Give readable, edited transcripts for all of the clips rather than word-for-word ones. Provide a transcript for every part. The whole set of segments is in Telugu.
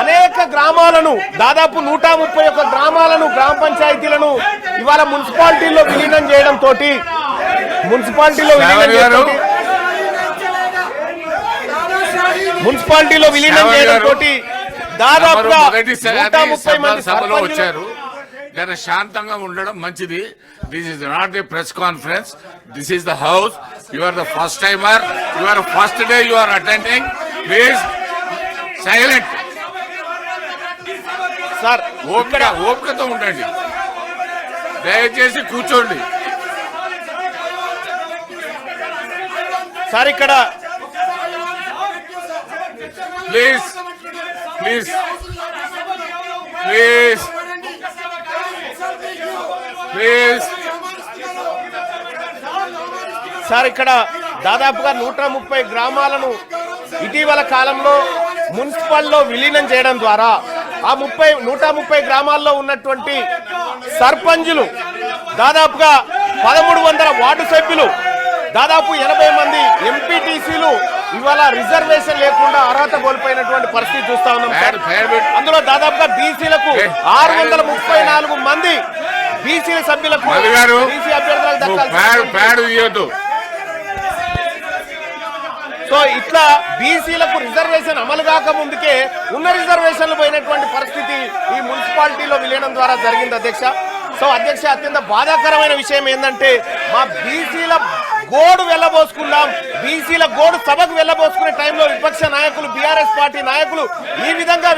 అనేక గ్రామాలను దాదాపు 131 గ్రామాలను గ్రామ పంచాయతీలను ఇవాళ మున్సిపాలిటీలో విలీనం చేయడం తోటి దాదాపుగా 130 మంది సభలో వచ్చారు. జర శాంతంగా ఉండడం మంచిది. This is not a press conference, this is the house. You are the first timer, you are first day you are attending. Please silent sir, ఓపికతో ఉండండి, దయచేసి కూర్చోండి సార్. ఇక్కడ please please please please sir, ఇక్కడ దాదాపుగా 130 గ్రామాలను ఇటీవల కాలంలో మున్సిపల్లో విలీనం చేయడం ద్వారా ఆ 130 గ్రామాల్లో ఉన్నటువంటి సర్పంచులు, దాదాపుగా 1300 వార్డు సభ్యులు, దాదాపు 80 మంది ఎంపీటీసీలు ఇవాళ రిజర్వేషన్ లేకుండా అర్హత కోల్పోయినటువంటి పరిస్థితి చూస్తా ఉన్నాం సార్. అందులో దాదాపుగా బీసీలకు 634 మంది బీసీల సభ్యులకు బీసీ అభ్యర్థులకు దక్కాలి. సో ఇట్లా బీసీలకు రిజర్వేషన్ అమలు కాక ముందుకే ఉన్న రిజర్వేషన్లు పోయినటువంటి పరిస్థితి ఈ మున్సిపాలిటీలో విలీనం ద్వారా జరిగింది అధ్యక్ష. సో అధ్యక్ష, అత్యంత బాధాకరమైన విషయం ఏంటంటే మా బీసీల గోడు వెళ్ళబోసుకుందాం, బీసీల గోడు సభకు వెళ్ళబోసుకునే టైంలో విపక్ష నాయకులు, బీఆర్ఎస్ పార్టీ నాయకులు ఈ విధంగా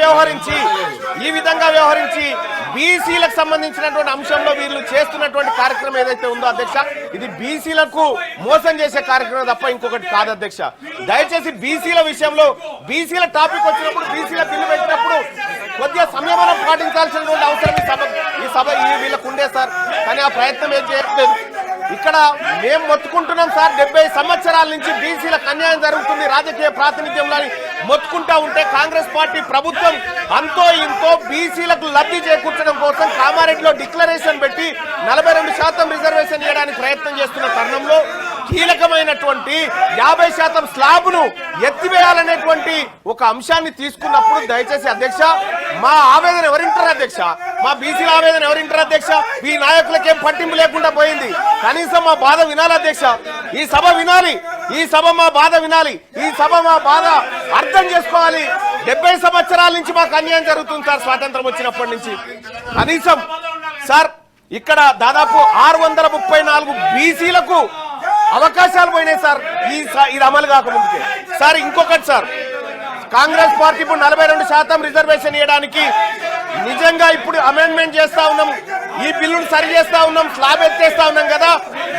వ్యవహరించి బీసీలకు సంబంధించినటువంటి అంశంలో వీళ్ళు చేస్తున్నటువంటి కార్యక్రమం ఏదైతే ఉందో అధ్యక్ష, ఇది బీసీలకు మోసం చేసే కార్యక్రమం తప్ప ఇంకొకటి కాదు అధ్యక్ష. దయచేసి బీసీల విషయంలో, బీసీల టాపిక్ వచ్చినప్పుడు, బీసీల బిల్లు పెట్టినప్పుడు కొద్దిగా సంయమనం పాటించాల్సినటువంటి అవసరం ఈ సభ వీళ్ళకు ఉండే సార్. కానీ ఆ ప్రయత్నం ఏం చేయట్లేదు. ఇక్కడ మేము మొత్తుకుంటున్నాం సార్, 70 సంవత్సరాల నుంచి బీసీలకు అన్యాయం జరుగుతుంది రాజకీయ ప్రాతినిధ్యంలో మొత్తుకుంటా ఉంటే కాంగ్రెస్ పార్టీ ప్రభుత్వం అంతో ఇంతో బీసీలకు లబ్ధి చేకూర్చడం కోసం కామారెడ్డిలో డిక్లరేషన్ పెట్టి 42% రిజర్వేషన్ చేయడానికి ప్రయత్నం చేస్తున్న తరుణంలో కీలకమైనటువంటి 50% స్లాబ్ను ఎత్తివేయాలనేటువంటి ఒక అంశాన్ని తీసుకున్నప్పుడు దయచేసి అధ్యక్ష, మా ఆవేదన ఎవరింటారు అధ్యక్ష? మా బీసీల ఆవేదన ఎవరింటారు అధ్యక్ష? ఈ నాయకులకేం పట్టింపు లేకుండా పోయింది. కనీసం మా బాధ వినాలి అధ్యక్ష. ఈ సభ వినాలి, ఈ సభ మా బాధ వినాలి, ఈ సభ మా బాధ అర్థం చేసుకోవాలి. 70 సంవత్సరాల నుంచి మాకు అన్యాయం జరుగుతుంది సార్, స్వాతంత్రం వచ్చినప్పటి నుంచి. కనీసం సార్ ఇక్కడ దాదాపు 634 బీసీలకు అవకాశాలు పోయినాయి సార్ ఇది అమలు కాకముందుకే. సార్ ఇంకొకటి సార్, కాంగ్రెస్ పార్టీ ఇప్పుడు 42% రిజర్వేషన్ ఇవ్వడానికి నిజంగా ఇప్పుడు అమెండ్మెంట్ చేస్తా ఉన్నాం, ఈ బిల్లును సరి చేస్తా ఉన్నాం, స్లాబ్ ఎత్తేస్తా ఉన్నాం కదా,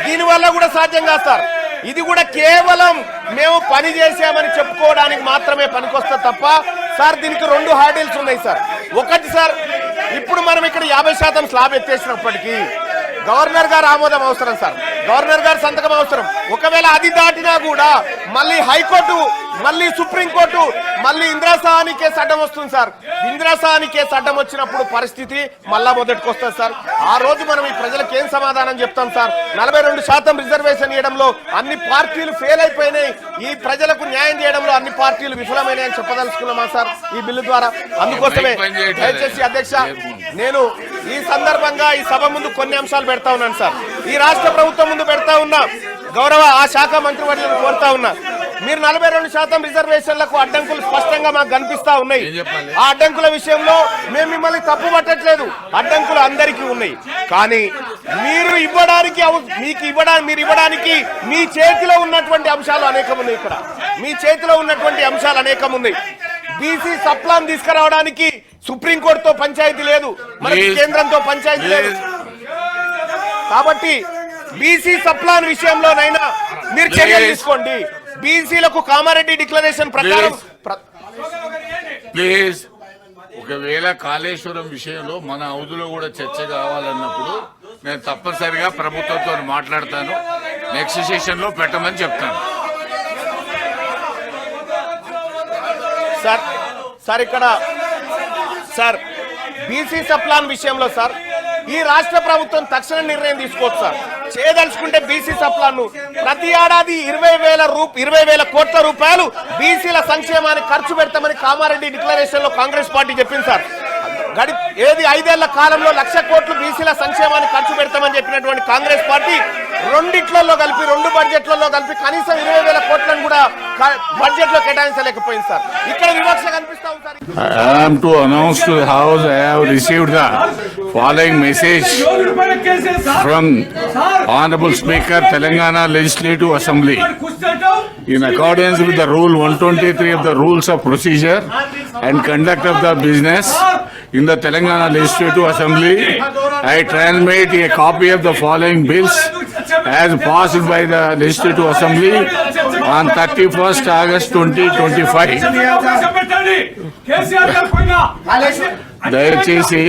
దీనివల్ల కూడా సాధ్యం కాదు సార్. ఇది కూడా కేవలం మేము పని చేసామని చెప్పుకోవడానికి మాత్రమే పనికొస్తుంది తప్ప సార్ దీనికి 2 హార్డిల్స్ ఉన్నాయి సార్. ఒకటి సార్, ఇప్పుడు మనం ఇక్కడ 50% స్లాబ్ ఎత్తేసినప్పటికీ గవర్నర్ గారు ఆమోదం అవసరం సార్, గవర్నర్ గారు సంతకం అవసరం. ఒకవేళ అది దాటినా కూడా మళ్ళీ హైకోర్టు, మళ్ళీ సుప్రీంకోర్టు, మళ్ళీ ఇందిరాసహాని కేసు అడ్డం వస్తుంది సార్. ఇందిరాసహాని కేసు అడ్డం వచ్చినప్పుడు పరిస్థితి మళ్ళా మొదటికి వస్తుంది సార్. ఆ రోజు మనం ఈ ప్రజలకు ఏం సమాధానం చెప్తాం సార్? 42% రిజర్వేషన్ ఇవ్వడంలో అన్ని పార్టీలు ఫెయిల్ అయిపోయినాయి, ఈ ప్రజలకు న్యాయం చేయడంలో అన్ని పార్టీలు విఫలమైనాయి అని చెప్పదలుచుకున్నామా సార్ ఈ బిల్లు ద్వారా? అందుకోసమే దయచేసి అధ్యక్ష, నేను ఈ సందర్భంగా ఈ సభ ముందు కొన్ని అంశాలు పెడతా ఉన్నాను సార్. ఈ రాష్ట్ర ప్రభుత్వం ముందు పెడతా ఉన్నా, గౌరవ ఆ శాఖ మంత్రివర్యులను కోరుతా ఉన్నా, మీరు 42% రిజర్వేషన్లకు అడ్డంకులు స్పష్టంగా మాకు కనిపిస్తా ఉన్నాయి. ఆ అడ్డంకుల విషయంలో మేము మిమ్మల్ని తప్పు పట్టట్లేదు, అడ్డంకులు అందరికీ ఉన్నాయి. కానీ మీరు ఇవ్వడానికి మీ చేతిలో ఉన్నటువంటి అంశాలు అనేకం ఉన్నాయి. ఇక్కడ మీ చేతిలో ఉన్నటువంటి అంశాలు అనేకం ఉన్నాయి. బీసీ సప్లాన్ తీసుకురావడానికి సుప్రీంకోర్టుతో పంచాయతీ లేదు, మనకి కేంద్రంతో పంచాయతీ లేదు. కాబట్టి బీసీ సప్లాన్ విషయంలోనైనా మీరు చర్యలు తీసుకోండి. బీసీలకు కామారెడ్డి డిక్లరేషన్ ప్రకారం ప్లీజ్, ఒకవేళ కాళేశ్వరం విషయంలో మన హౌదులో కూడా చర్చ కావాలన్నప్పుడు నేను తప్పనిసరిగా ప్రభుత్వంతో మాట్లాడతాను, నెక్స్ట్ సెషన్ లో పెట్టమని చెప్తాను. సార్ ఇక్కడ సార్ బీసీ సప్లాన్ విషయంలో సార్ ఈ రాష్ట్ర ప్రభుత్వం తక్షణ నిర్ణయం తీసుకోవచ్చు సార్. చేయదలుచుకుంటే బీసీ సప్లాన్ను ప్రతి ఏడాది 20,000 కోట్ల రూపాయలు బీసీల సంక్షేమానికి ఖర్చు పెడతామని కామారెడ్డి డిక్లరేషన్ లో కాంగ్రెస్ పార్టీ చెప్పింది సార్. ఏది 5 ఏళ్ల కాలంలో 1,00,000 కోట్లు బీసీల సంక్షేమానికి ఖర్చు పెడతామని చెప్పినటువంటి కాంగ్రెస్ పార్టీ రెండు బడ్జెట్లలో కలిపి కనీసం 20,000 కోట్లను కూడా బడ్జెట్ లో కేటాయించలేకపోయింది సార్. ఇక్కడ వివక్ష కనిపిస్తా ఉంది sir. I am to announce to the House I have received the following message from Honorable Speaker, Telangana Legislative Assembly. In accordance with the Rule 123 of the Rules of Procedure and Conduct of the Business in the Telangana Legislative Assembly, I transmit a copy of the following bills as passed by the Legislative Assembly on 31st August 2025. దయచేసి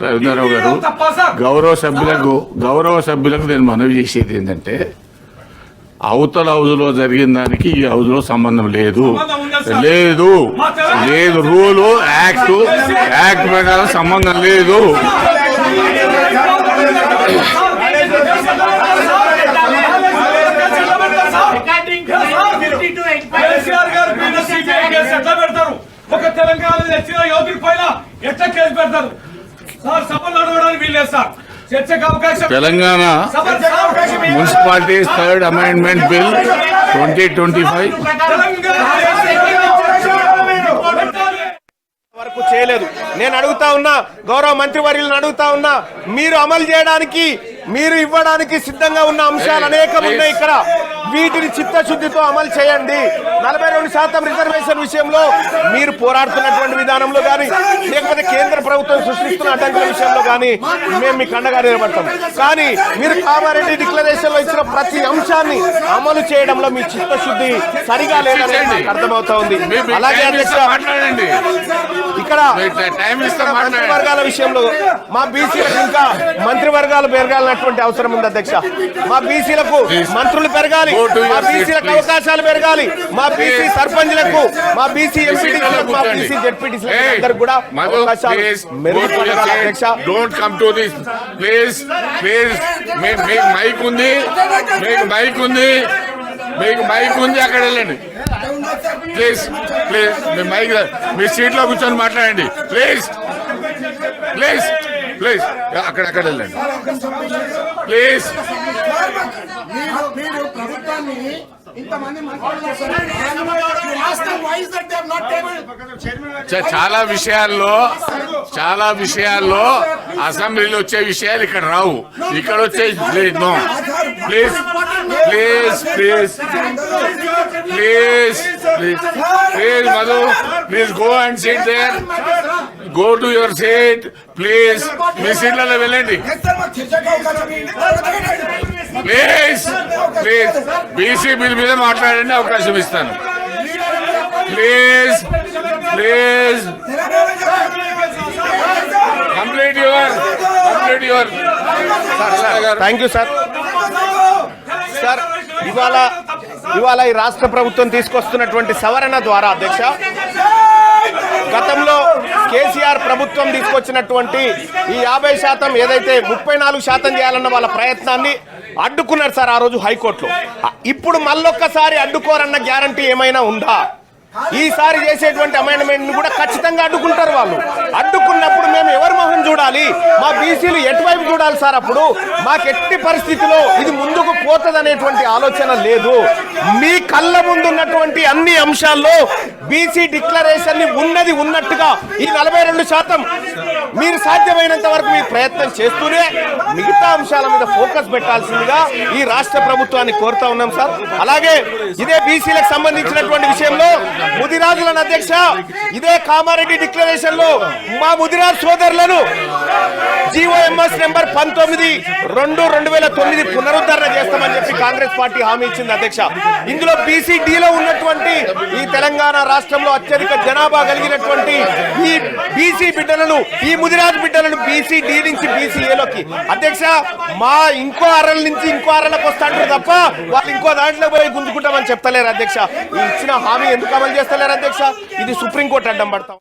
రవీంద్రరావు గారు గౌరవ సభ్యులకు నేను మనవి చేసేది ఏంటంటే అవతల హౌజ్లో జరిగిన దానికి ఈ హౌజ్లో సంబంధం లేదు. రూలు యాక్ట్ ప్రకారం సంబంధం లేదు. ఒక తెలంగాణ తెచ్చిన యోధుల పైన ఎట్లా కేసు పెడతారు సార్? సభలు నడవడానికి వీల్లేదు సార్. చర్చకు అవకాశం. Telangana municipalities third amendment bill 2025 వరకు చేయలేదు. నేను అడుగుతా ఉన్నా, గౌరవ మంత్రివర్యులను అడుగుతా ఉన్నా, మీరు అమలు చేయడానికి మీరు ఇవ్వడానికి సిద్ధంగా ఉన్న అంశాలు అనేకం ఉన్నాయి. ఇక్కడ వీటిని చిత్తశుద్ధితో అమలు చేయండి. 42% రిజర్వేషన్ విషయంలో మీరు పోరాడుతున్నటువంటి విధానంలో కానీ, లేకపోతే కేంద్ర ప్రభుత్వం సృష్టిస్తున్న అడ్డంకుల విషయంలో కానీ మేము మీకు అండగా నిలబడతాం. కానీ మీరు కామారెడ్డి డిక్లరేషన్ లో ఇచ్చిన ప్రతి అంశాన్ని అమలు చేయడంలో మీ చిత్తశుద్ధి సరిగా లేదని నాకు అర్థమవుతా ఉంది. అలాగే అధ్యక్ష, ఇక్కడ మంత్రివర్గాల విషయంలో మా బీసీలకు ఇంకా మంత్రివర్గాలు పెరగాలన్నటువంటి అవసరం ఉంది అధ్యక్ష. మా బీసీలకు మంత్రులు పెరగాలి, మా బీసీలకు అవకాశాలు పెరగాలి, మా బీసీ సర్పంచ్లకు, మా బీసీ ఎంపీటీసీలకు, మా బీసీ జెడ్పీటీసీలకు అందరికి కూడా అవకాశాలు మెరుగుపడాలి అధ్యక్ష. Don't come to this please. మీకు మైక్ ఉంది, అక్కడ వెళ్ళండి ప్లీజ్. మీ మైక్ మీ సీట్ లో కూర్చొని మాట్లాడండి ప్లీజ్. అక్కడ వెళ్ళండి ప్లీజ్. చాలా విషయాల్లో అసెంబ్లీలో వచ్చే విషయాలు ఇక్కడ రావు. ఇక్కడ వచ్చే no please Madhu please go and sit there. Go to your seat please. మీ సీట్లలో వెళ్ళండి ప్లీజ్. బీసీ బిల్ మీద మాట్లాడండి, అవకాశం ఇస్తాను please. Complete your thank you sir. Sir, ఇవాళ ఈ రాష్ట్ర ప్రభుత్వం తీసుకొస్తున్నటువంటి సవరణ ద్వారా అధ్యక్ష, గతంలో కేసీఆర్ ప్రభుత్వం తీసుకొచ్చినటువంటి ఈ 50% ఏదైతే 34% చేయాలన్న వాళ్ళ ప్రయత్నాన్ని అడ్డుకున్నారు సార్ ఆ రోజు హైకోర్టులో. ఇప్పుడు మళ్ళొక్కసారి అడ్డుకోరన్న గ్యారంటీ ఏమైనా ఉందా? ఈసారి చేసేటువంటి అమెండ్మెంట్ ను కూడా ఖచ్చితంగా అడ్డుకుంటారు వాళ్ళు. అడ్డుకున్నప్పుడు మేము ఎవరి మొహం చూడాలి? మా బీసీలు ఎటువైపు చూడాలి సార్? అప్పుడు మాకు ఎట్టి పరిస్థితిలో ఇది ముందుకు పోతదనేటువంటి ఆలోచన లేదు. మీ కళ్ళ ముందున్నటువంటి అన్ని అంశాల్లో బీసీ డిక్లరేషన్ ని ఉన్నది ఉన్నట్టుగా ఈ 42% మీరు సాధ్యమైనంత వరకు మీ ప్రయత్నం చేస్తూనే మిగతా అంశాల మీద ఫోకస్ పెట్టాల్సిందిగా ఈ రాష్ట్ర ప్రభుత్వాన్ని కోరుతా ఉన్నాం సార్. అలాగే ఇదే బీసీలకు సంబంధించినటువంటి విషయంలో ముదిరాజులను అధ్యక్ష, ఇదే కామారెడ్డి డిక్లరేషన్ లో మా ముదిరాజు సోదరులను జీఓఎంఎస్ నెంబర్ 19/2/2009 పునరుద్ధరణ చేస్తామని చెప్పి కాంగ్రెస్ పార్టీ హామీ ఇచ్చింది అధ్యక్ష. ఇందులో BCD లో ఉన్నటువంటి ఈ తెలంగాణ రాష్ట్రంలో అత్యధిక జనాభా కలిగినటువంటి ఈ బీసీ బిడ్డలను, ఈ ముదిరాజు బిడ్డలను BCD నుంచి BCAలోకి అధ్యక్ష మా ఇంకో అరల నుంచి ఇంకో అరలకు వస్తాంటారు తప్ప వాళ్ళు ఇంకో దాంట్లో పోయి గుంజుకుంటామని చెప్తలేరు అధ్యక్ష. ఈ ఇచ్చిన హామీ ఎందుకు అమలు చేస్తలేరు అధ్యక్ష? ఇది సుప్రీంకోర్టు అడ్డం పడతాం.